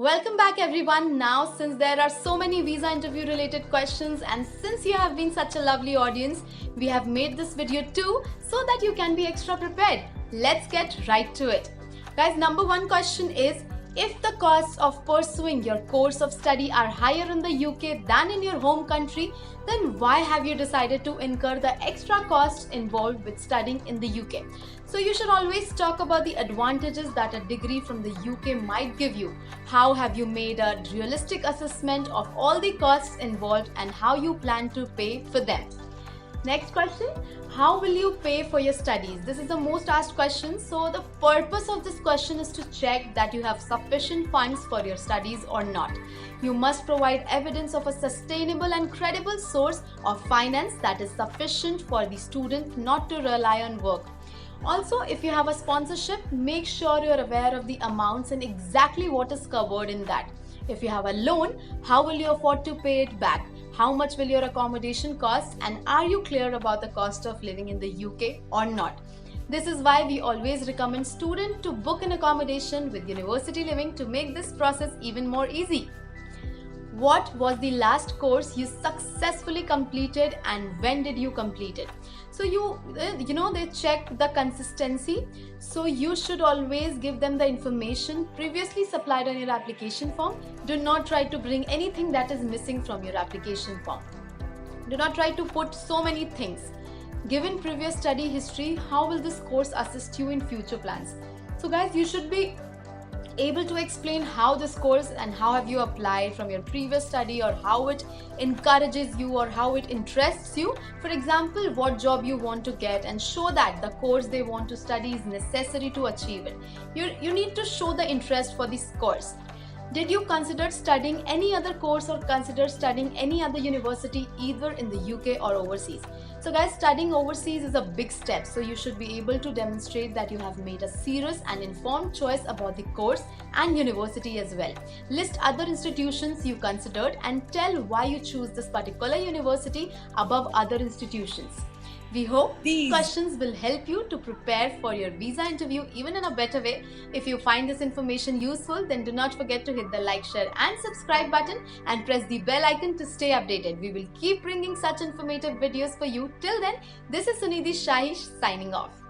Welcome back everyone. Now since there are so many visa interview related questions and since you have been such a lovely audience, we have made this video too so that you can be extra prepared. Let's get right to it. Guys, number one question is, if the costs of pursuing your course of study are higher in the UK than in your home country, then why have you decided to incur the extra costs involved with studying in the UK? So you should always talk about the advantages that a degree from the UK might give you. How have you made a realistic assessment of all the costs involved and how you plan to pay for them? Next question, how will you pay for your studies? This is the most asked question. So the purpose of this question is to check that you have sufficient funds for your studies or not. You must provide evidence of a sustainable and credible source of finance that is sufficient for the student not to rely on work. Also, if you have a sponsorship, make sure you are aware of the amounts and exactly what is covered in that. If you have a loan, how will you afford to pay it back? How much will your accommodation cost, and are you clear about the cost of living in the UK or not? This is why we always recommend students to book an accommodation with University Living to make this process even more easy. What was the last course you successfully completed and when did you complete it? So they check the consistency, so you should always give them the information previously supplied on your application form. Do not try to bring anything that is missing from your application form. Do not try to put so many things. Given previous study history, how will this course assist you in future plans? So guys, you should be able to explain how this course and how have you applied from your previous study, or how it encourages you or how it interests you. For example, what job you want to get, and show that the course they want to study is necessary to achieve it. You need to show the interest for this course. Did you consider studying any other course or consider studying any other university either in the UK or overseas? So guys, studying overseas is a big step, so you should be able to demonstrate that you have made a serious and informed choice about the course and university as well. List other institutions you considered and tell why you choose this particular university above other institutions. We hope these questions will help you to prepare for your visa interview even in a better way. If you find this information useful, then do not forget to hit the like, share and subscribe button and press the bell icon to stay updated. We will keep bringing such informative videos for you. Till then, this is Sunidhi Shahish signing off.